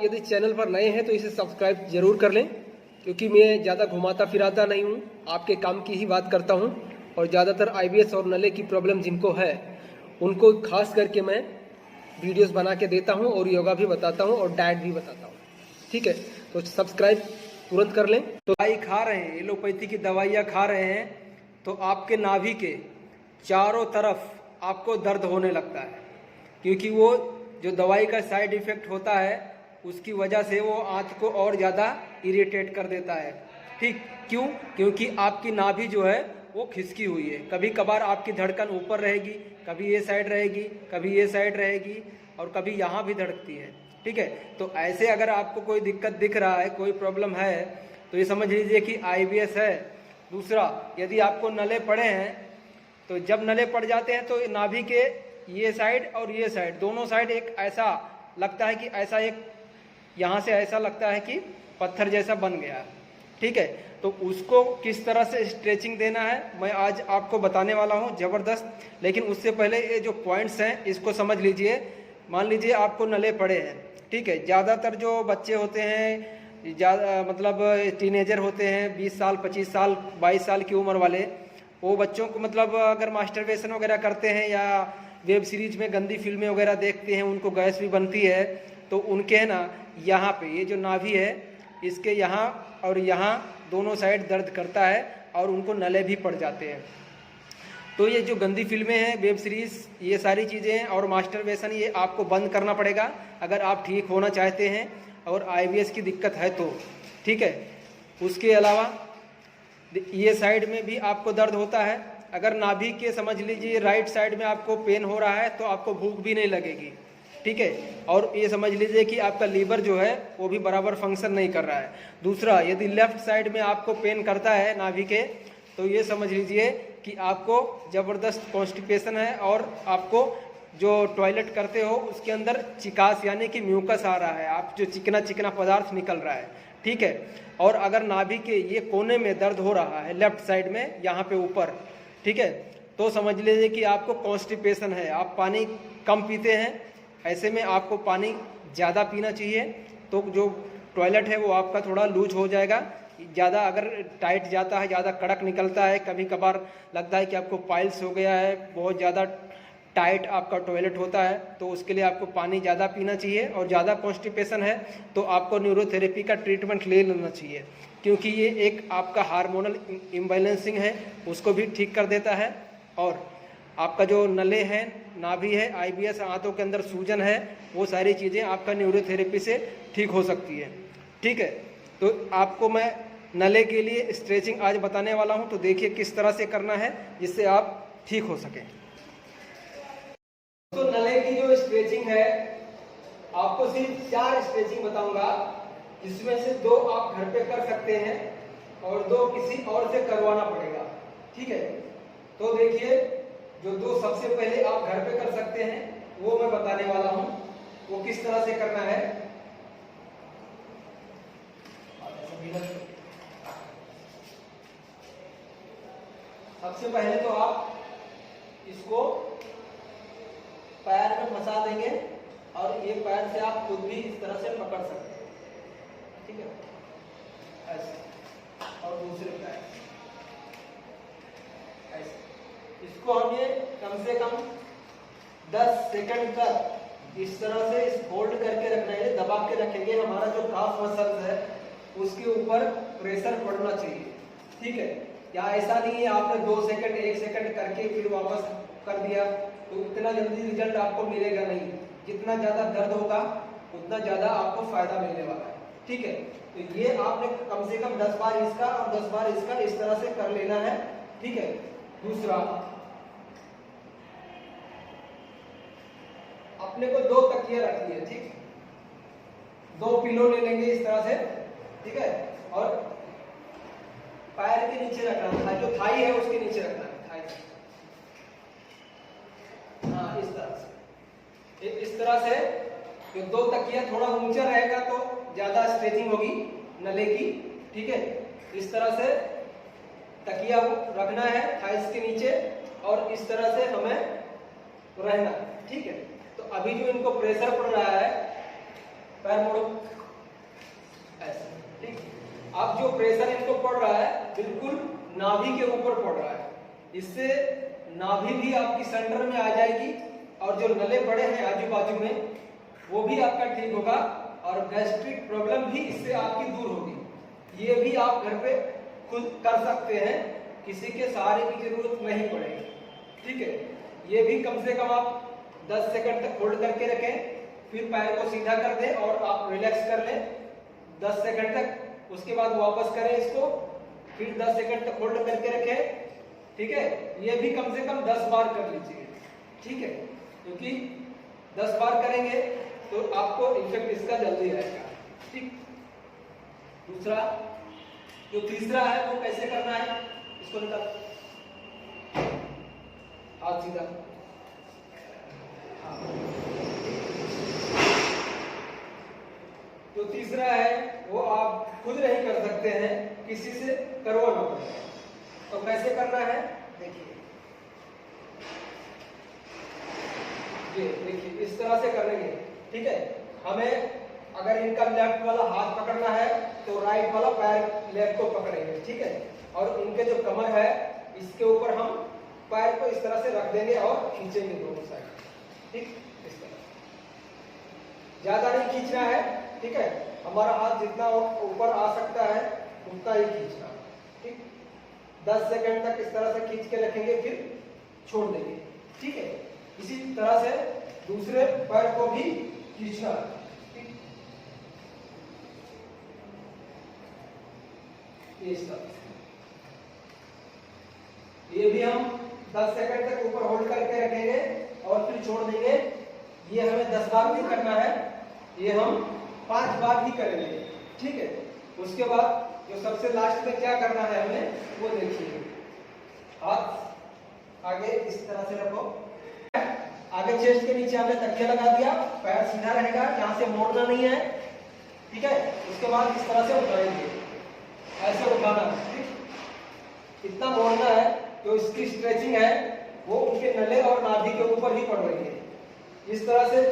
यदि चैनल पर नए हैं तो इसे सब्सक्राइब जरूर कर लें, क्योंकि मैं ज़्यादा घुमाता फिराता नहीं हूँ, आपके काम की ही बात करता हूँ। और ज़्यादातर आईबीएस और नले की प्रॉब्लम जिनको है उनको खास करके मैं वीडियोस बना के देता हूँ और योगा भी बताता हूँ और डाइट भी बताता हूँ। ठीक है, तो सब्सक्राइब तुरंत कर लें। तो दवाई खा रहे हैं, एलोपैथी की दवाइयाँ खा रहे हैं, तो आपके नाभि के चारों तरफ आपको दर्द होने लगता है, क्योंकि वो जो दवाई का साइड इफ़ेक्ट होता है उसकी वजह से वो आंत को और ज़्यादा इरिटेट कर देता है। ठीक क्यों? क्योंकि आपकी नाभि जो है वो खिसकी हुई है। कभी कभार आपकी धड़कन ऊपर रहेगी, कभी ये साइड रहेगी, कभी ये साइड रहेगी और कभी यहाँ भी धड़कती है। ठीक है, तो ऐसे अगर आपको कोई दिक्कत दिख रहा है, कोई प्रॉब्लम है, तो ये समझ लीजिए कि आईबीएस है। दूसरा, यदि आपको नले पड़े हैं, तो जब नले पड़ जाते हैं तो नाभि के ये साइड और ये साइड दोनों साइड एक ऐसा लगता है कि ऐसा एक यहाँ से ऐसा लगता है कि पत्थर जैसा बन गया। ठीक है, तो उसको किस तरह से स्ट्रेचिंग देना है मैं आज आपको बताने वाला हूँ ज़बरदस्त। लेकिन उससे पहले ये जो पॉइंट्स हैं इसको समझ लीजिए। मान लीजिए आपको नले पड़े हैं, ठीक है। ज़्यादातर जो बच्चे होते हैं, ज़्यादा मतलब टीनेजर होते हैं, 20 साल 25 साल 22 साल की उम्र वाले, वो बच्चों को मतलब अगर मास्टरबेशन वगैरह करते हैं या वेब सीरीज में गंदी फिल्में वगैरह देखते हैं, उनको गैस भी बनती है, तो उनके है ना यहाँ पे ये जो नाभि है इसके यहाँ और यहाँ दोनों साइड दर्द करता है और उनको नले भी पड़ जाते हैं। तो ये जो गंदी फिल्में हैं, वेब सीरीज़, ये सारी चीज़ें हैं और मास्टरबेशन, ये आपको बंद करना पड़ेगा अगर आप ठीक होना चाहते हैं और आईबीएस की दिक्कत है तो। ठीक है, उसके अलावा ये साइड में भी आपको दर्द होता है। अगर नाभि के समझ लीजिए राइट साइड में आपको पेन हो रहा है तो आपको भूख भी नहीं लगेगी। ठीक है, और ये समझ लीजिए कि आपका लीवर जो है वो भी बराबर फंक्शन नहीं कर रहा है। दूसरा, यदि लेफ्ट साइड में आपको पेन करता है नाभि के, तो ये समझ लीजिए कि आपको ज़बरदस्त कॉन्स्टिपेशन है और आपको जो टॉयलेट करते हो उसके अंदर चिकास यानी कि म्यूकस आ रहा है, आप जो चिकना चिकना पदार्थ निकल रहा है। ठीक है, और अगर नाभि के ये कोने में दर्द हो रहा है लेफ्ट साइड में, यहाँ पे ऊपर, ठीक है, तो समझ लीजिए कि आपको कॉन्स्टिपेशन है, आप पानी कम पीते हैं। ऐसे में आपको पानी ज़्यादा पीना चाहिए, तो जो टॉयलेट है वो आपका थोड़ा लूज हो जाएगा। ज़्यादा अगर टाइट जाता है, ज़्यादा कड़क निकलता है, कभी कभार लगता है कि आपको पाइल्स हो गया है, बहुत ज़्यादा टाइट आपका टॉयलेट होता है, तो उसके लिए आपको पानी ज़्यादा पीना चाहिए। और ज़्यादा कॉन्स्टिपेशन है तो आपको न्यूरोथेरेपी का ट्रीटमेंट ले लेना चाहिए, क्योंकि ये एक आपका हार्मोनल इम्बैलेंसिंग है, उसको भी ठीक कर देता है। और आपका जो नले हैं, नाभि है, आईबीएस, आंतों के अंदर सूजन है, वो सारी चीज़ें आपका न्यूरोथेरेपी से ठीक हो सकती है। ठीक है, तो आपको मैं नले के लिए स्ट्रेचिंग आज बताने वाला हूं, तो देखिए किस तरह से करना है जिससे आप ठीक हो सकें। तो नले की जो स्ट्रेचिंग है, आपको सिर्फ 4 स्ट्रेचिंग बताऊंगा, जिसमें से 2 आप घर पे कर सकते हैं और 2 किसी और से करवाना पड़ेगा। ठीक है, तो देखिए जो 2 सबसे पहले आप घर पे कर सकते हैं वो मैं बताने वाला हूं, वो किस तरह से करना है। सबसे पहले तो आप इसको पैर में फंसा देंगे और ये पैर से आप खुद भी इस तरह से पकड़ सकते हैं। ठीक है, ऐसे, और दूसरे पैर ऐसे। इसको हमें कम से कम 10 सेकंड तक इस तरह से इस होल्ड करके रखना है, दबा के रखेंगे। हमारा जो काफ मसल्स है उसके ऊपर प्रेशर पड़ना चाहिए। ठीक है, या ऐसा नहीं है आपने 2 सेकंड 1 सेकंड करके फिर वापस कर दिया, तो इतना जल्दी रिजल्ट आपको मिलेगा नहीं। जितना ज़्यादा दर्द होगा उतना ज़्यादा आपको फायदा मिलने वाला है। ठीक है, तो ये आपने कम से कम 10 बार इसका और 10 बार इसका इस तरह से कर लेना है। ठीक है, दूसरा, अपने को 2 तकिया रखनी है। ठीक, 2 पिलो ले लेंगे इस तरह से। ठीक है, और पैर के नीचे रखना है, जो थाई है उसके नीचे रखना है, थाई से। हाँ, इस तरह से, इस तरह से। जो 2 तकिया थोड़ा ऊंचा रहेगा तो ज्यादा स्ट्रेचिंग होगी नले की। ठीक है, इस तरह से तकिया रखना है थाइस के नीचे और इस तरह से हमें रहना। ठीक है, तो अभी जो इनको प्रेशर पड़ रहा है पैर मोड़ो ऐसे, ठीक। अब जो प्रेशर इनको पड़ रहा है बिल्कुल नाभि के ऊपर पड़ रहा है, इससे नाभि भी आपकी सेंटर में आ जाएगी और जो नले पड़े हैं आजू बाजू में वो भी आपका ठीक होगा और गैस्ट्रिक प्रॉब्लम भी इससे आपकी दूर होगी। ये भी आप घर पे खुद कर सकते हैं, किसी के सहारे की जरूरत नहीं पड़ेगी, ठीक है। ये भी कम से कम आप 10 सेकंड तक होल्ड करके रखें, फिर पैर को सीधा कर दें और आप रिलैक्स कर लें 10 सेकंड तक। उसके बाद वापस करें इसको, फिर 10 सेकंड तक होल्ड करके रखें, ठीक है। ये भी कम से कम 10 बार कर लीजिए, ठीक है, क्योंकि 10 बार करेंगे तो आपको इफेक्ट इसका जल्दी आएगा, ठीक। दूसरा जो तीसरा है वो कैसे करना है, इसको निकाल, हाथ सीधा, हाँ। जो तीसरा है वो आप खुद नहीं कर सकते हैं, किसी से करवाना पड़ेगा। तो कैसे करना है देखिए, ये देखिए इस तरह से करेंगे, ठीक है। हमें अगर इनका लेफ्ट वाला हाथ पकड़ना है तो राइट वाला पैर लेफ्ट को पकड़ेंगे, ठीक है। और इनके जो कमर है इसके ऊपर हम पैर को इस तरह से रख देंगे और खींचेंगे दोनों साइड, ठीक, इस तरह। ज्यादा नहीं खींचना है, ठीक है। हमारा हाथ जितना ऊपर आ सकता है उतना ही खींचना, ठीक। 10 सेकंड तक इस तरह से खींच के रखेंगे, फिर छोड़ देंगे, ठीक है। इसी तरह से दूसरे पैर को भी खींचना, ठीक। ये भी हम 10 सेकंड तक ऊपर होल्ड करके रखेंगे और फिर छोड़ देंगे। ये हमें 10 बार नहीं करना है, ये हम 5 बार ही करेंगे, ठीक है। उसके बाद जो सबसे लास्ट में क्या करना है हमें वो देखिए, हाथ आगे इस तरह से रखो, आगे चेस्ट के नीचे हमने तकिया लगा दिया, पैर सीधा रहेगा, यहाँ से मोड़ना नहीं है, ठीक है। उसके बाद इस तरह से उठाएंगे, ऐसे उठाना, ठीक। इतना मोड़ना है जो इसकी स्ट्रेचिंग है वो उनके नले और नाभि के ऊपर ही पड़ रही है। इस तरह से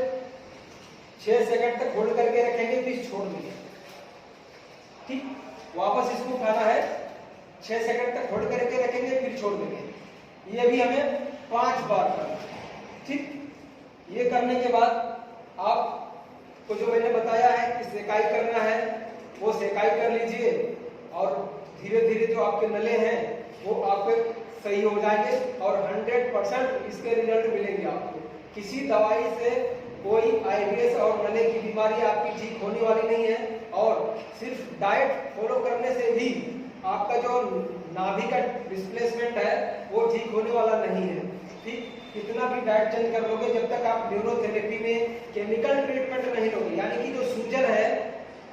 6 सेकंड तक होल्ड करके रखेंगे, फिर छोड़ देंगे, ठीक। वापस इसको उठाना है, 6 सेकंड तक होल्ड करके रखेंगे, फिर छोड़ देंगे। ये भी हमें 5 बार करना, ठीक। ये करने के बाद आपको जो मैंने बताया है कि सेकाई करना है वो सेकाई कर लीजिए और धीरे धीरे जो आपके नले हैं वो आपके सही हो जाएंगे और 100% इसके रिजल्ट मिलेंगे आपको। किसी दवाई से कोई आईबीएस और नले की बीमारी आपकी ठीक होने वाली नहीं है और सिर्फ डाइट फॉलो करने से भी आपका जो नाभि का डिस्प्लेसमेंट है वो ठीक होने वाला नहीं है, ठीक। कितना भी डाइट चेंज कर लोगे, जब तक आप न्यूरोथेरेपी में केमिकल ट्रीटमेंट नहीं लोगे, यानी कि जो सूजन है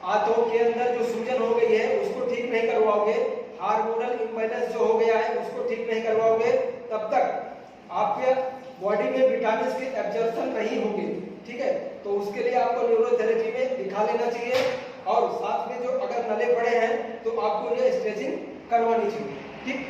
आंतों के अंदर जो सूजन हो गई है उसको ठीक नहीं करवाओगे, हार्मोनल इम्बैलेंस जो हो गया है उसको ठीक नहीं करवाओगे, तब तक आपके बॉडी में विटामिन के एब्जॉर्प्शन नहीं होंगे, ठीक है। तो उसके लिए आपको न्यूरोथेरेपी में दिखा लेना चाहिए और साथ में जो अगर नले पड़े हैं तो आपको ये स्ट्रेचिंग करवानी चाहिए, ठीक।